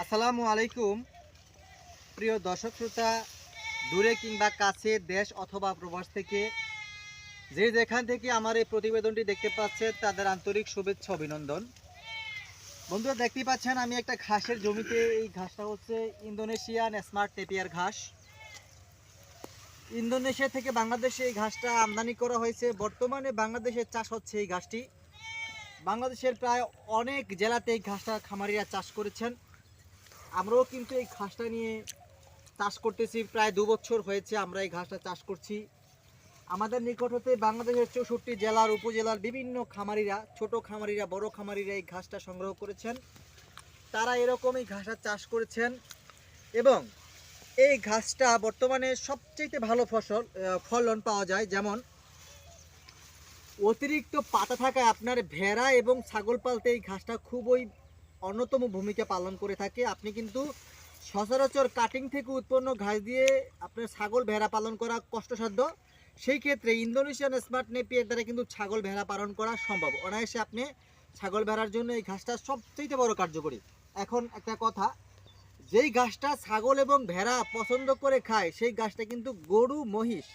আসসালামু আলাইকুম প্রিয় দর্শক শ্রোতা, দূরে কিংবা কাছে, দেশ অথবা প্রবাস থেকে যে যেখান থেকে আমার এই প্রতিবেদনটি দেখতে পাচ্ছেন তাদের আন্তরিক শুভেচ্ছা অভিনন্দন। বন্ধুরা, দেখতেই পাচ্ছেন আমি একটা ঘাসের জমিতে, এই ঘাসটা হচ্ছে ইন্দোনেশিয়ান স্মার্ট নেপিয়ার ঘাস। ইন্দোনেশিয়া থেকে বাংলাদেশে এই ঘাসটা আমদানি করা হয়েছে। বর্তমানে বাংলাদেশে চাষ হচ্ছে এই ঘাসটি। বাংলাদেশের প্রায় অনেক জেলাতে এই ঘাসটা খামারিরা চাষ করেছেন। আমরাও কিন্তু এই ঘাসটা নিয়ে চাষ করতেছি। প্রায় 2 বছর হয়েছে আমরা এই ঘাসটা চাষ করছি। আমাদের নিকট হতে বাংলাদেশের 64 জেলার উপজেলার বিভিন্ন খামারিরা, ছোট খামারিরা, বড় খামারিরা এই ঘাসটা সংগ্রহ করেছেন। তারা এরকম এই ঘাসটা চাষ করেছেন এবং এই ঘাসটা বর্তমানে সবচেয়ে ভালো ফলন পাওয়া যায়। যেমন অতিরিক্ত পাতা থাকায় আপনার ভেড়া এবং ছাগল পালতে এই ঘাসটা খুবই অন্যতম ভূমিকা পালন করে থাকে। আপনি কিন্তু সচরাচর কাটিং থেকে উৎপন্ন ঘাস দিয়ে আপনার ছাগল ভেড়া পালন করা কষ্টসাধ্য। সেই ক্ষেত্রে ইন্দোনেশিয়ান স্মার্ট নেপিয়ার দ্বারা কিন্তু ছাগল ভেড়া পালন করা সম্ভব। অনায়াসে আপনি ছাগল ভেড়ার জন্য এই ঘাসটা সবচেয়ে বড় কার্যকরী। এখন একটা কথা, যেই ঘাসটা ছাগল এবং ভেড়া পছন্দ করে খায় সেই ঘাসটা কিন্তু গরু মহিষ,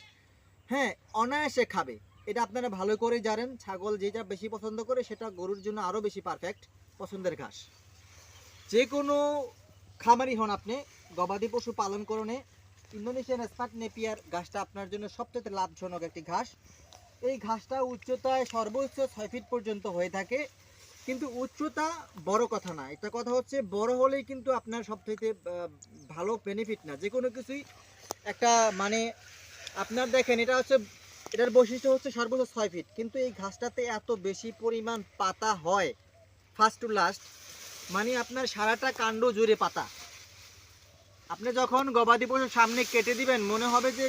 হ্যাঁ, অনায়াসে খাবে। এটা আপনারা ভালো করে জানেন। ছাগল যেটা বেশি পছন্দ করে সেটা গরুর জন্য আরও বেশি পারফেক্ট পছন্দের ঘাস। যে কোনো খামারি হন আপনি, গবাদি পশু পালনকরণে ইন্দোনেশিয়ান স্মার্ট নেপিয়ার ঘাসটা আপনার জন্য সবচেয়ে লাভজনক একটি ঘাস। এই ঘাসটা উচ্চতায় সর্বোচ্চ 6 ফিট পর্যন্ত হয়ে থাকে। কিন্তু উচ্চতা বড় কথা না, এটা কথা হচ্ছে বড় হলেই কিন্তু আপনার সবথেকে ভালো বেনিফিট না। যে কোনো কিছুই একটা মানে আপনার দেখেন, এটার বৈশিষ্ট্য হচ্ছে সর্বোচ্চ 6 ফিট, কিন্তু এই ঘাসটাতে এত বেশি পরিমাণ পাতা হয় ফার্স্ট টু লাস্ট, মানে আপনার সারাটা কাণ্ড জুড়ে পাতা। আপনি যখন গবাদি পশুর সামনে কেটে দিবেন মনে হবে যে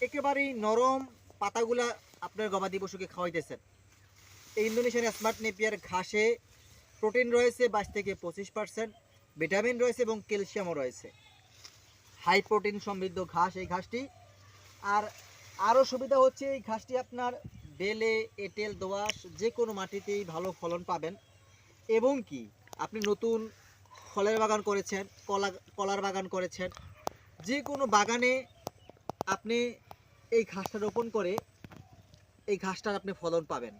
একেবারেই নরম পাতাগুলা আপনার গবাদি পশুকে খাওয়াইতেছেন। এই ইন্দোনেশিয়ান স্মার্ট নেপিয়ার ঘাসে প্রোটিন রয়েছে 22 থেকে 25%, ভিটামিন রয়েছে এবং ক্যালসিয়ামও রয়েছে। হাই প্রোটিন সমৃদ্ধ ঘাস এই ঘাসটি। আর আরও সুবিধা হচ্ছে এই ঘাসটি আপনার বেলে, এঁটেল, দোআঁশ যে কোনো মাটিতেই ভালো ফলন পাবেন। এবং কি আপনি নতুন ফলের বাগান করেছেন, কলার বাগান করেছেন, যে কোনো বাগানে আপনি এই ঘাসটা রোপণ করে এই ঘাসটার আপনি ফলন পাবেন।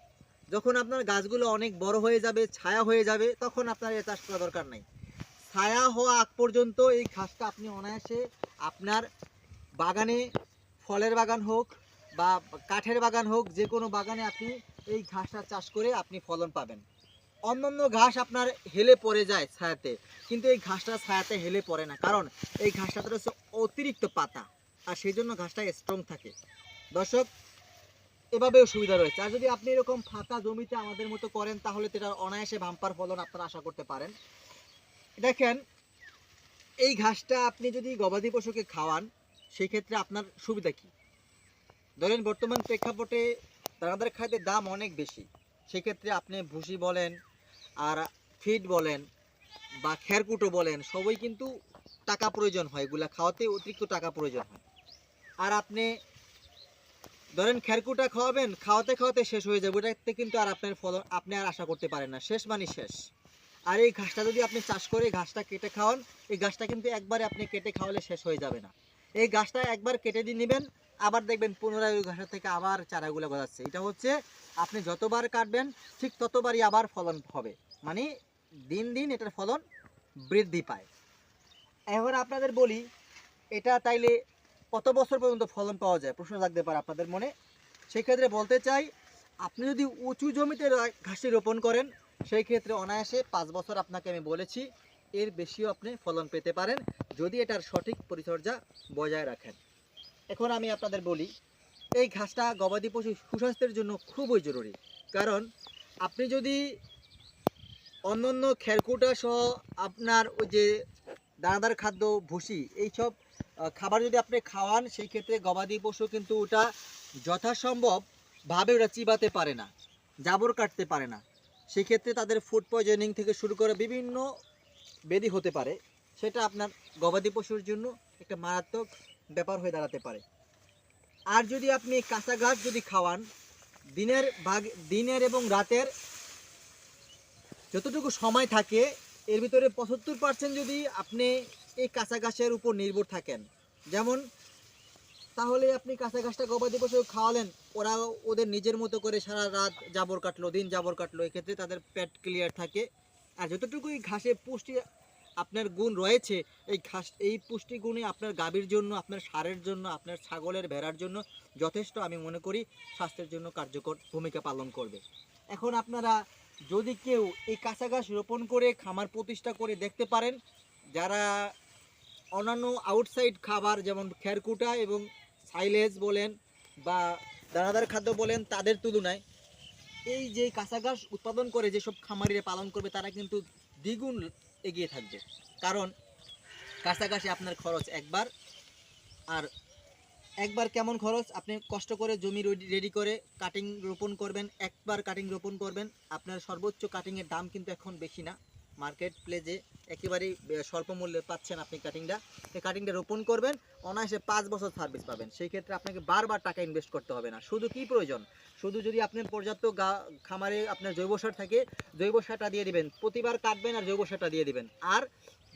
যখন আপনার গাছগুলো অনেক বড় হয়ে যাবে, ছায়া হয়ে যাবে, তখন আপনার এ চাষ করা দরকার নেই। ছায়া হওয়া আগ পর্যন্ত এই ঘাসটা আপনি অনায়াসে আপনার বাগানে, ফলের বাগান হোক বা কাঠের বাগান হোক, যে কোনো বাগানে আপনি এই ঘাসটা চাষ করে আপনি ফলন পাবেন। অন্যান্য ঘাস আপনার হেলে পড়ে যায় ছায়াতে, কিন্তু এই ঘাসটা ছায়াতে হেলে পড়ে না, কারণ এই ঘাসটাতে হচ্ছে অতিরিক্ত পাতা, আর সেই জন্য ঘাসটা স্ট্রং থাকে। দর্শক, এভাবেও সুবিধা রয়েছে। আর যদি আপনি এরকম ফাঁকা জমিতে আমাদের মতো করেন তাহলে তো এটা অনায়াসে বাম্পার ফলন আপনারা আশা করতে পারেন। দেখেন, এই ঘাসটা আপনি যদি গবাদি পশুকে খাওয়ান সেই ক্ষেত্রে আপনার সুবিধা কি? ধরেন বর্তমান প্রেক্ষাপটে দানাদার খাদ্যের দাম অনেক বেশি। সেক্ষেত্রে আপনি ভুসি বলেন আর ফিড বলেন বা খেরকুটো বলেন, সবই কিন্তু টাকা প্রয়োজন হয়, এগুলা খাওয়াতে অতিরিক্ত টাকা প্রয়োজন হয়। আর আপনি ধরেন খেরকুটা খাওয়াবেন, খাওয়াতে খাওয়াতে শেষ হয়ে যাবে, ওটাতে কিন্তু আর আপনার ফলন আপনি আর আশা করতে পারেন না, শেষ মানে শেষ। আর এই ঘাসটা যদি আপনি চাষ করে ঘাসটা কেটে খাওয়ান, এই ঘাসটা কিন্তু একবারে আপনি কেটে খাওয়ালে শেষ হয়ে যাবে না। এই ঘাসটা একবার কেটে দিয়ে নেবেন, আবার দেখবেন পুনরায় ওই ঘাসের থেকে আবার চারাগুলো গজাচ্ছে। এটা হচ্ছে আপনি যতবার কাটবেন ঠিক ততবারই আবার ফলন হবে, মানে দিন দিন এটার ফলন বৃদ্ধি পায়। এখন আপনাদের বলি, এটা তাইলে কত বছর পর্যন্ত ফলন পাওয়া যায় প্রশ্ন থাকতে পারে আপনাদের মনে। সেক্ষেত্রে বলতে চাই, আপনি যদি উঁচু জমিতে ঘাসটি রোপণ করেন সেই ক্ষেত্রে অনায়াসে 5 বছর আপনাকে আমি বলেছি, এর বেশিও আপনি ফলন পেতে পারেন যদি এটার সঠিক পরিচর্যা বজায় রাখেন। এখন আমি আপনাদের বলি, এই ঘাসটা গবাদি পশু সুস্বাস্থ্যের জন্য খুবই জরুরি। কারণ আপনি যদি অন্যান্য খেরকুটা সহ আপনার ওই যে দানাদার খাদ্য, ভুসি, এইসব খাবার যদি আপনি খাওয়ান সেই ক্ষেত্রে গবাদি পশু কিন্তু ওটা যথাসম্ভব ভাবে ওটা চিবাতে পারে না, জাবর কাটতে পারে না। সেই ক্ষেত্রে তাদের ফুড পয়জনিং থেকে শুরু করে বিভিন্ন ব্যাধি হতে পারে। সেটা আপনার গবাদি পশুর জন্য একটা মারাত্মক ব্যাপার হয়ে দাঁড়াতে পারে। আর যদি আপনি কাঁচা ঘাস যদি খাওয়ান, দিনের এবং রাতের যতটুকু সময় থাকে এর ভিতরে 75% যদি আপনি এই কাঁচা ঘাসের উপর নির্ভর থাকেন, যেমন তাহলে আপনি কাঁচা ঘাসটা গবাদি পশু খাওয়ালেন, ওরা ওদের নিজের মতো করে সারা রাত জাবর কাটলো, দিন জাবর কাটলো, এক্ষেত্রে তাদের পেট ক্লিয়ার থাকে। আর যতটুকু এই ঘাসে পুষ্টি আপনার গুণ রয়েছে, এই ঘাস এই পুষ্টি গুণে আপনার গাভীর জন্য, আপনার ষাঁড়ের জন্য, আপনার ছাগলের ভেড়ার জন্য যথেষ্ট, আমি মনে করি স্বাস্থ্যের জন্য কার্যকর ভূমিকা পালন করবে। এখন আপনারা যদি কেউ এই কাঁচা ঘাস রোপণ করে খামার প্রতিষ্ঠা করে দেখতে পারেন, যারা অন্যান্য আউটসাইড খাবার যেমন খেরকুটা এবং সাইলেজ বলেন বা দানাদার খাদ্য বলেন, তাদের তুলনায় এই যে কাঁচা ঘাস উৎপাদন করে যেসব খামারিরা পালন করবে তারা কিন্তু দ্বিগুণ এগিয়ে থাকবে। কারণ কাঁচা ঘাসে আপনার খরচ একবার, আর একবার কেমন খরচ, আপনি কষ্ট করে জমি রেডি করে কাটিং রোপণ করবেন, একবার কাটিং রোপণ করবেন, আপনার সর্বোচ্চ কাটিংয়ের দাম কিন্তু এখন বেশি না, মার্কেট প্লেসে একেবারেই স্বল্প মূল্যে পাচ্ছেন আপনি কাটিংটা। এই কাটিংটা রোপণ করবেন, অনায়াসে 5 বছর সার্ভিস পাবেন। সেই ক্ষেত্রে আপনাকে বারবার টাকা ইনভেস্ট করতে হবে না। শুধু কি প্রয়োজন, শুধু যদি আপনার পর্যাপ্ত খামারে আপনার জৈব সার থাকে, জৈব সারটা দিয়ে দিবেন, প্রতিবার কাটবেন আর জৈব সারটা দিয়ে দিবেন, আর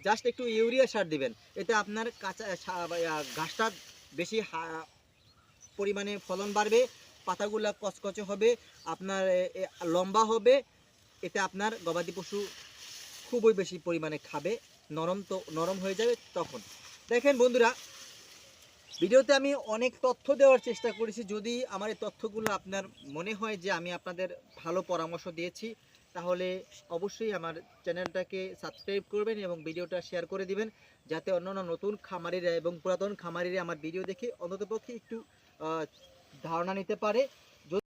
জাস্ট একটু ইউরিয়া সার দিবেন। এতে আপনার কাঁচা ঘাসটা বেশি পরিমাণে ফলন বাড়বে, পাতাগুলা কচকচে হবে, আপনার লম্বা হবে, এতে আপনার গবাদি পশু খুবই বেশি পরিমাণে খাবে, নরম হয়ে যাবে। তখন দেখেন বন্ধুরা, ভিডিওতে আমি অনেক তথ্য দেওয়ার চেষ্টা করেছি। যদি আমার এই তথ্যগুলো আপনার মনে হয় যে আমি আপনাদের ভালো পরামর্শ দিয়েছি, তাহলে অবশ্যই আমার চ্যানেলটাকে সাবস্ক্রাইব করবেন এবং ভিডিওটা শেয়ার করে দিবেন, যাতে অন্যান্য নতুন খামারিরা এবং পুরাতন খামারিরা আমার ভিডিও দেখে অন্ততপক্ষে একটু ধারণা নিতে পারে